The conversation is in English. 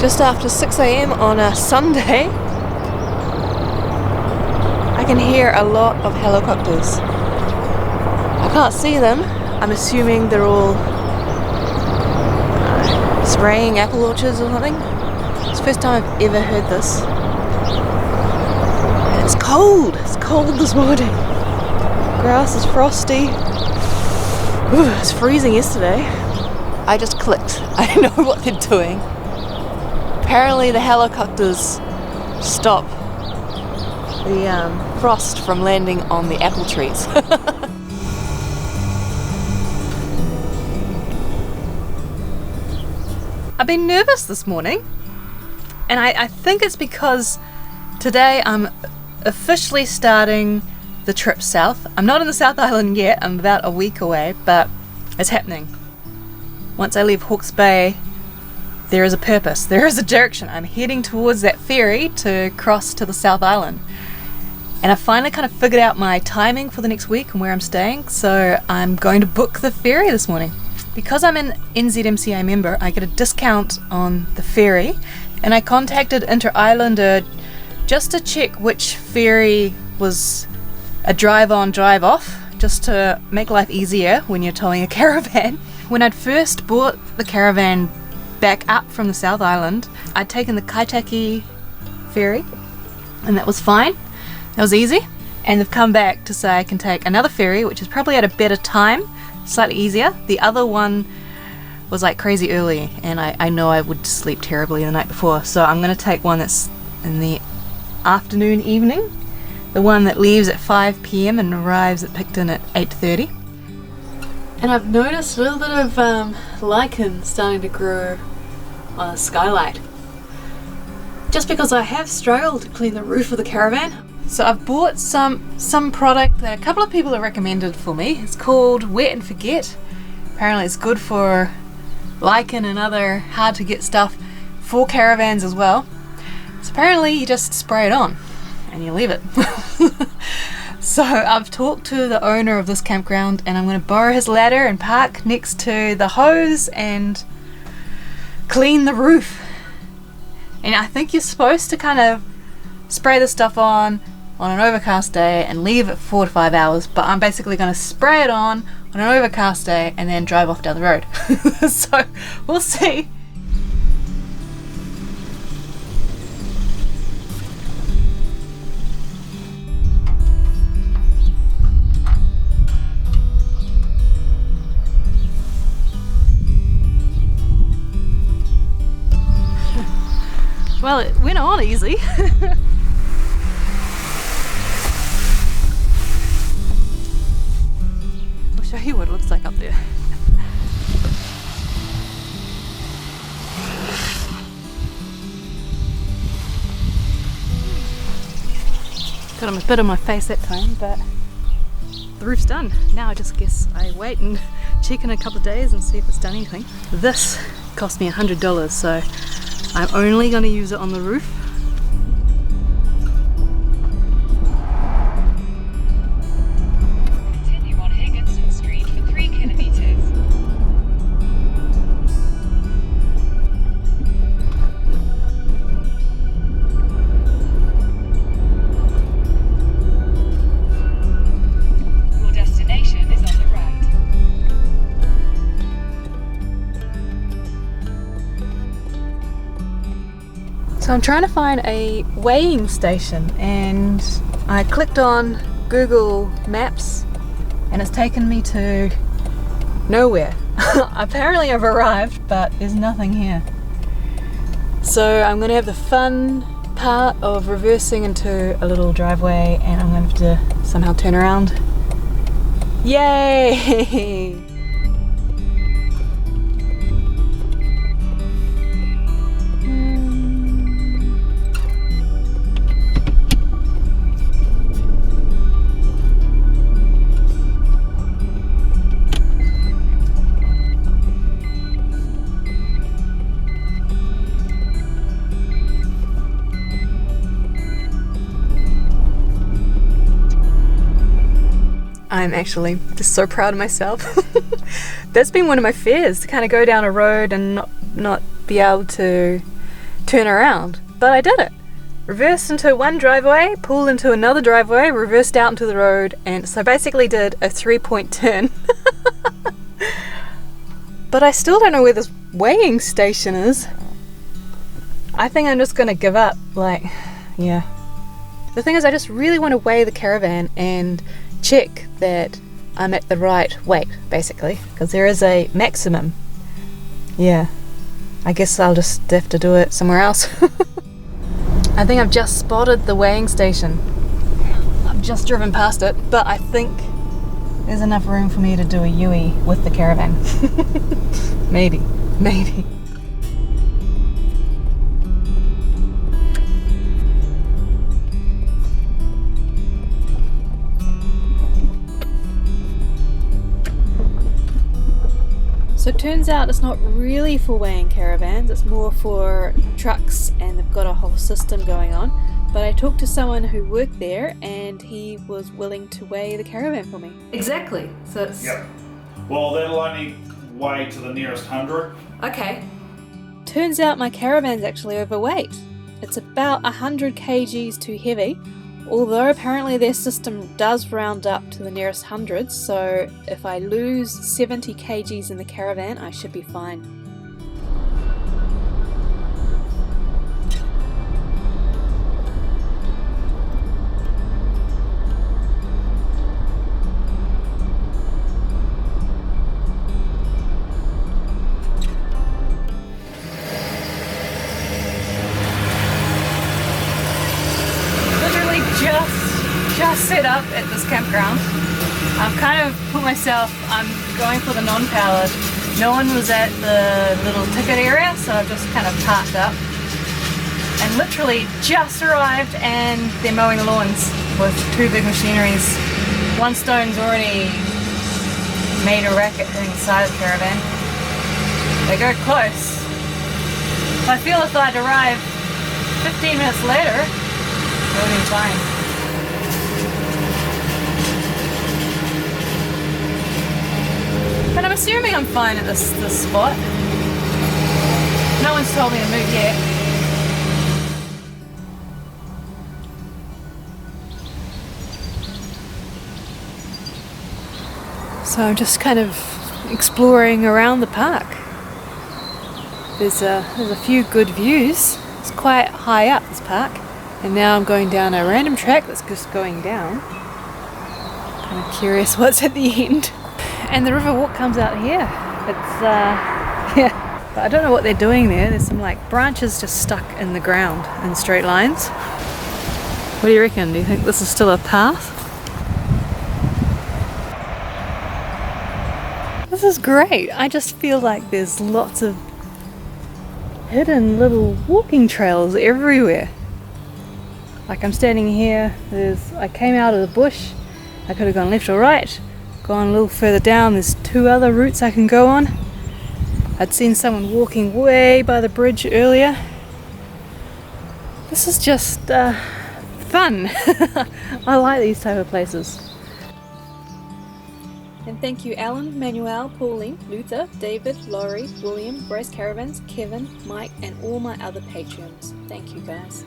Just after 6 a.m. on a Sunday, I can hear a lot of helicopters. I can't see them. I'm assuming they're all spraying apple orchards or something. It's the first time I've ever heard this. And it's cold. It's cold this morning. Grass is frosty. Ooh, it was freezing yesterday. I just clicked. I know what they're doing. Apparently the helicopters stop the frost from landing on the apple trees. I've been nervous this morning, and I think it's because today I'm officially starting the trip south. I'm not in the South Island yet, I'm about a week away, but it's happening. Once I leave Hawke's Bay, there is a purpose, there is a direction. I'm heading towards that ferry to cross to the South Island. And I finally kind of figured out my timing for the next week and where I'm staying, so I'm going to book the ferry this morning. Because I'm an NZMCA member, I get a discount on the ferry, and I contacted InterIslander just to check which ferry was a drive on, drive off, just to make life easier when you're towing a caravan. When I'd first bought the caravan back up from the South Island, I'd taken the Kaitaki ferry, and that was fine. That was easy. And they've come back to say I can take another ferry, which is probably at a better time, slightly easier. The other one was like crazy early, and I know I would sleep terribly the night before, so I'm going to take one that's in the afternoon, evening. The one that leaves at 5 p.m. and arrives at Picton at 8:30. And I've noticed a little bit of lichen starting to grow on the skylight. Just because I have struggled to clean the roof of the caravan. So I've bought some product that a couple of people have recommended for me. It's called Wet and Forget. Apparently it's good for lichen and other hard to get stuff for caravans as well. So apparently you just spray it on and you leave it. So I've talked to the owner of this campground, and I'm going to borrow his ladder and park next to the hose and clean the roof. And I think you're supposed to kind of spray the stuff on an overcast day and leave it 4 to 5 hours, but I'm basically going to spray it on an overcast day and then drive off down the road. So we'll see. Well, it went on easy. I'll show you what it looks like up there. Got a bit on my face that time, but the roof's done. Now I just guess I wait and check in a couple of days and see if it's done anything. This cost me $100, so I'm only going to use it on the roof. Continue on Higginson Street for 3 kilometers. Your destination is on the right. So I'm trying to find a weighing station, and I clicked on Google Maps and it's taken me to nowhere. Apparently I've arrived, but there's nothing here. So I'm going to have the fun part of reversing into a little driveway, and I'm going to have to somehow turn around. Yay! I'm actually just so proud of myself. That's been one of my fears, to kind of go down a road and not be able to turn around, but I did it. Reversed into one driveway, pulled into another driveway, reversed out into the road, and so basically did a 3-point turn. But I still don't know where this weighing station is. I think I'm just gonna give up, yeah. The thing is, I just really want to weigh the caravan and check that I'm at the right weight, basically, because there is a maximum. Yeah, I guess I'll just have to do it somewhere else. I think I've just spotted the weighing station. I've just driven past it, but I think there's enough room for me to do a Yui with the caravan. Maybe. So it turns out it's not really for weighing caravans, it's more for trucks, and they've got a whole system going on. But I talked to someone who worked there and he was willing to weigh the caravan for me. Exactly. So it's... Yep. Well, that'll only weigh to the nearest 100. Okay. Turns out my caravan's actually overweight. It's about 100 kgs too heavy, although apparently their system does round up to the nearest hundreds, so if I lose 70 kgs in the caravan, I should be fine. Just set up at this campground. I've kind of put myself, I'm going for the non-powered. No one was at the little ticket area, so I've just kind of parked up. And literally just arrived and they're mowing the lawns with two big machineries. One stone's already made a racket hitting the side of the caravan. They go close. I feel if I'd arrived 15 minutes later, it would be fine. But I'm assuming I'm fine at this spot. No one's told me to move yet. So I'm just kind of exploring around the park. There's a few good views. It's quite high up, this park. And now I'm going down a random track that's just going down. Kind of curious what's at the end. And the river walk comes out here. It's, yeah. But I don't know what they're doing there. There's some branches just stuck in the ground in straight lines. What do you reckon? Do you think this is still a path? This is great. I just feel like there's lots of hidden little walking trails everywhere. Like I'm standing here, I came out of the bush. I could have gone left or right. Gone a little further down, there's two other routes I can go on. I'd seen someone walking way by the bridge earlier. This is just fun. I like these type of places. And thank you Alan, Manuel, Pauline, Luther, David, Laurie, William, Bryce Caravans, Kevin, Mike and all my other patrons. Thank you guys.